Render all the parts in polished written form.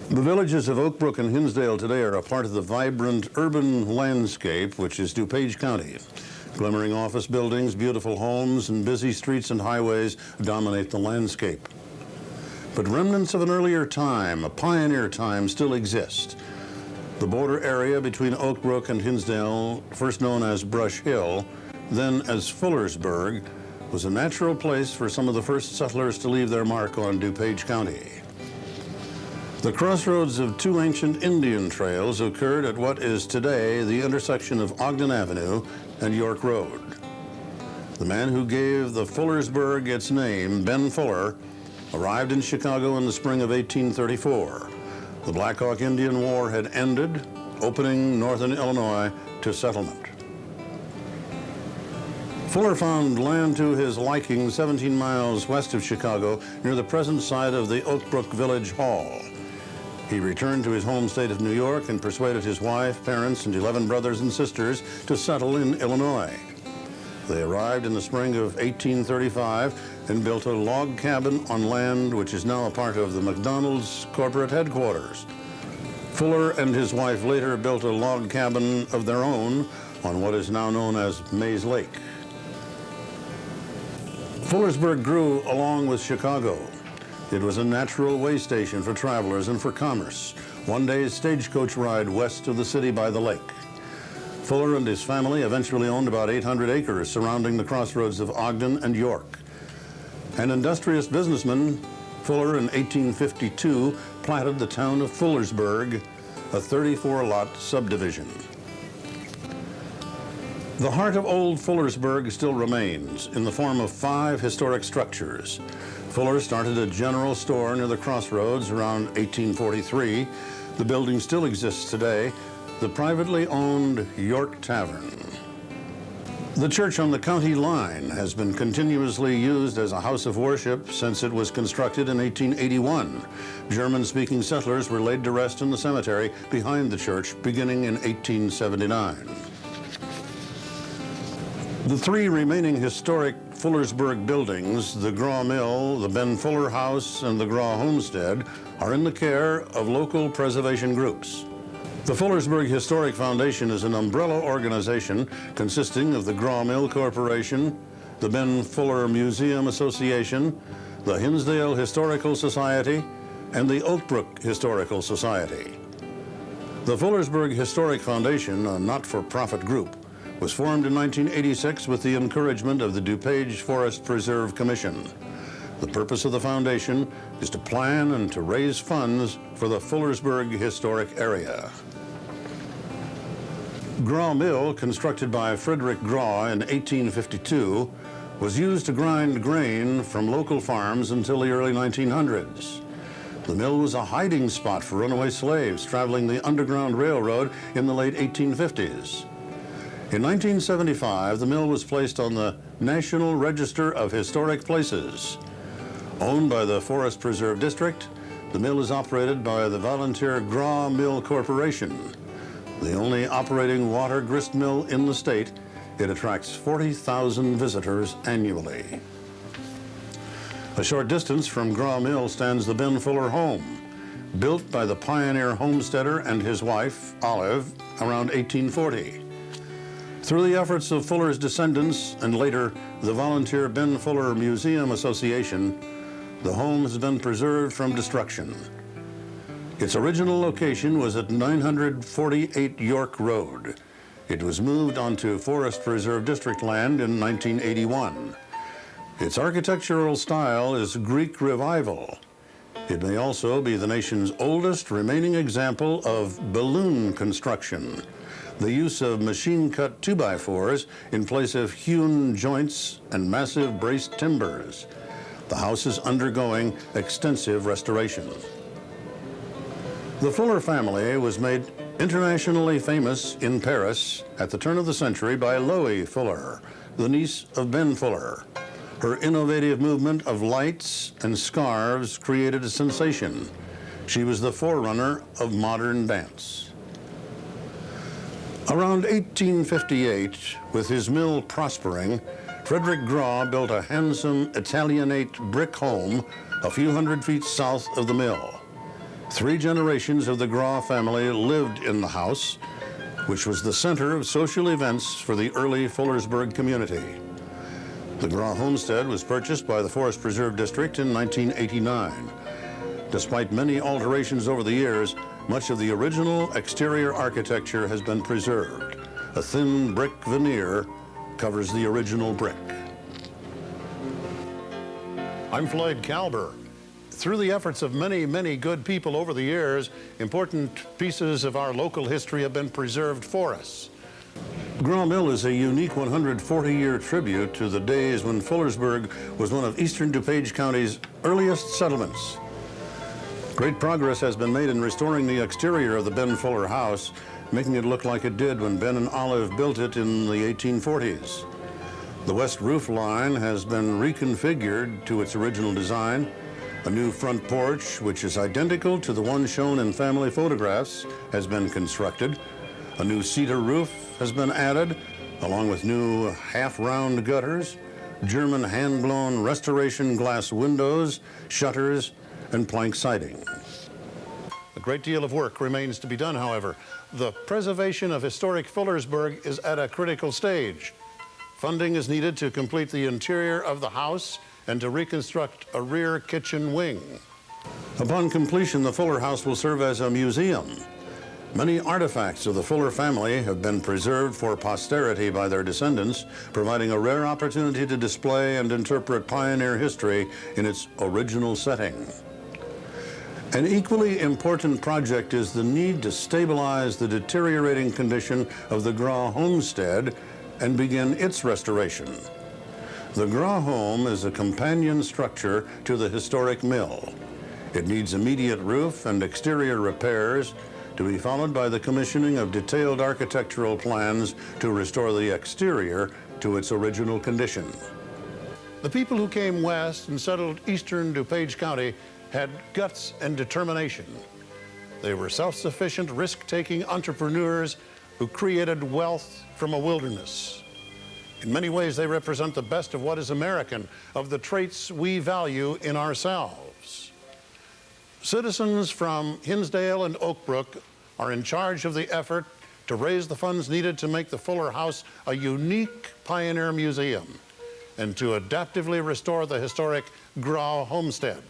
The villages of Oak Brook and Hinsdale today are a part of the vibrant urban landscape, which is DuPage County. Glimmering office buildings, beautiful homes, and busy streets and highways dominate the landscape. But remnants of an earlier time, a pioneer time, still exist. The border area between Oak Brook and Hinsdale, first known as Brush Hill, then as Fullersburg, was a natural place for some of the first settlers to leave their mark on DuPage County. The crossroads of two ancient Indian trails occurred at what is today the intersection of Ogden Avenue and York Road. The man who gave the Fullersburg its name, Ben Fuller, arrived in Chicago in the spring of 1834. The Black Hawk Indian War had ended, opening northern Illinois to settlement. Fuller found land to his liking 17 miles west of Chicago, near the present site of the Oak Brook Village Hall. He returned to his home state of New York and persuaded his wife, parents, and 11 brothers and sisters to settle in Illinois. They arrived in the spring of 1835 and built a log cabin on land which is now a part of the McDonald's corporate headquarters. Fuller and his wife later built a log cabin of their own on what is now known as Mays Lake. Fullersburg grew along with Chicago. It was a natural way station for travelers and for commerce, one day's stagecoach ride west of the city by the lake. Fuller and his family eventually owned about 800 acres surrounding the crossroads of Ogden and York. An industrious businessman, Fuller in 1852 platted the town of Fullersburg, a 34-lot subdivision. The heart of old Fullersburg still remains in the form of 5 historic structures. Fuller started a general store near the crossroads around 1843. The building still exists today, the privately owned York Tavern. The church on the county line has been continuously used as a house of worship since it was constructed in 1881. German-speaking settlers were laid to rest in the cemetery behind the church beginning in 1879. The 3 remaining historic Fullersburg buildings, the Graw Mill, the Ben Fuller House, and the Graw Homestead, are in the care of local preservation groups. The Fullersburg Historic Foundation is an umbrella organization consisting of the Graw Mill Corporation, the Ben Fuller Museum Association, the Hinsdale Historical Society, and the Oak Brook Historical Society. The Fullersburg Historic Foundation, a not-for-profit group, was formed in 1986 with the encouragement of the DuPage Forest Preserve Commission. The purpose of the foundation is to plan and to raise funds for the Fullersburg historic area. Graw Mill, constructed by Frederick Graw in 1852, was used to grind grain from local farms until the early 1900s. The mill was a hiding spot for runaway slaves traveling the Underground Railroad in the late 1850s. In 1975, the mill was placed on the National Register of Historic Places. Owned by the Forest Preserve District, the mill is operated by the volunteer Graw Mill Corporation. The only operating water grist mill in the state, it attracts 40,000 visitors annually. A short distance from Graw Mill stands the Ben Fuller home, built by the pioneer homesteader and his wife, Olive, around 1840. Through the efforts of Fuller's descendants and later the volunteer Ben Fuller Museum Association, the home has been preserved from destruction. Its original location was at 948 York Road. It was moved onto Forest Preserve District land in 1981. Its architectural style is Greek Revival. It may also be the nation's oldest remaining example of balloon construction, the use of machine-cut 2x4s in place of hewn joints and massive braced timbers. The house is undergoing extensive restoration. The Fuller family was made internationally famous in Paris at the turn of the century by Loie Fuller, the niece of Ben Fuller. Her innovative movement of lights and scarves created a sensation. She was the forerunner of modern dance. Around 1858, with his mill prospering, Frederick Graw built a handsome Italianate brick home a few hundred feet south of the mill. 3 generations of the Graw family lived in the house, which was the center of social events for the early Fullersburg community. The Graw homestead was purchased by the Forest Preserve District in 1989. Despite many alterations over the years, much of the original exterior architecture has been preserved. A thin brick veneer covers the original brick. I'm Floyd Kalber. Through the efforts of many, many good people over the years, important pieces of our local history have been preserved for us. Graw Mill is a unique 140-year tribute to the days when Fullersburg was one of eastern DuPage County's earliest settlements. Great progress has been made in restoring the exterior of the Ben Fuller house, making it look like it did when Ben and Olive built it in the 1840s. The west roof line has been reconfigured to its original design. A new front porch, which is identical to the one shown in family photographs, has been constructed. A new cedar roof has been added, along with new half-round gutters, German hand-blown restoration glass windows, shutters, and plank siding. A great deal of work remains to be done, however. The preservation of historic Fullersburg is at a critical stage. Funding is needed to complete the interior of the house and to reconstruct a rear kitchen wing. Upon completion, the Fuller house will serve as a museum. Many artifacts of the Fuller family have been preserved for posterity by their descendants, providing a rare opportunity to display and interpret pioneer history in its original setting. An equally important project is the need to stabilize the deteriorating condition of the Graw homestead and begin its restoration. The Graw home is a companion structure to the historic mill. It needs immediate roof and exterior repairs to be followed by the commissioning of detailed architectural plans to restore the exterior to its original condition. The people who came west and settled eastern DuPage County had guts and determination. They were self-sufficient, risk-taking entrepreneurs who created wealth from a wilderness. In many ways, they represent the best of what is American, of the traits we value in ourselves. Citizens from Hinsdale and Oak Brook are in charge of the effort to raise the funds needed to make the Fuller House a unique pioneer museum and to adaptively restore the historic Graw homestead.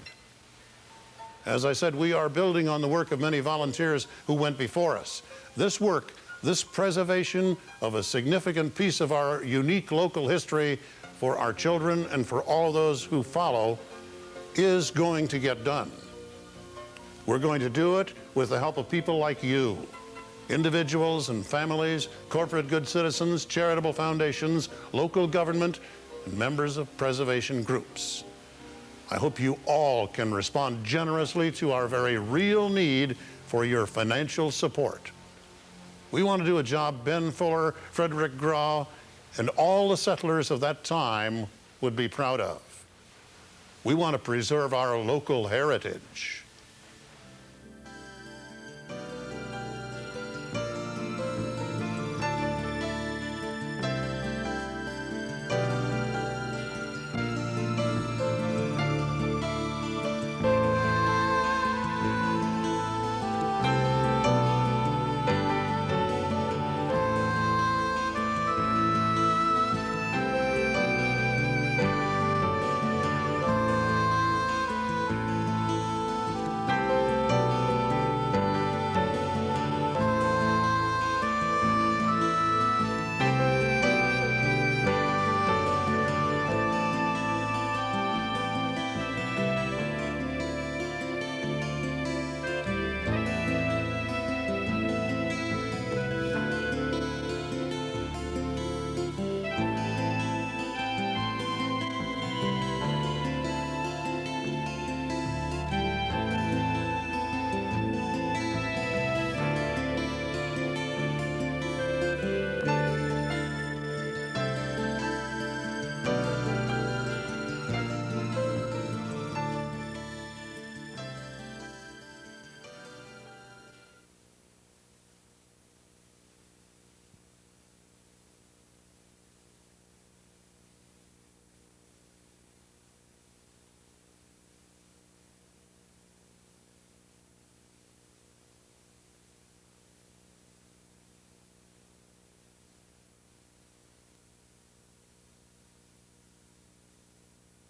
As I said, we are building on the work of many volunteers who went before us. This work, this preservation of a significant piece of our unique local history for our children and for all those who follow, is going to get done. We're going to do it with the help of people like you, individuals and families, corporate good citizens, charitable foundations, local government, and members of preservation groups. I hope you all can respond generously to our very real need for your financial support. We want to do a job Ben Fuller, Frederick Graw, and all the settlers of that time would be proud of. We want to preserve our local heritage.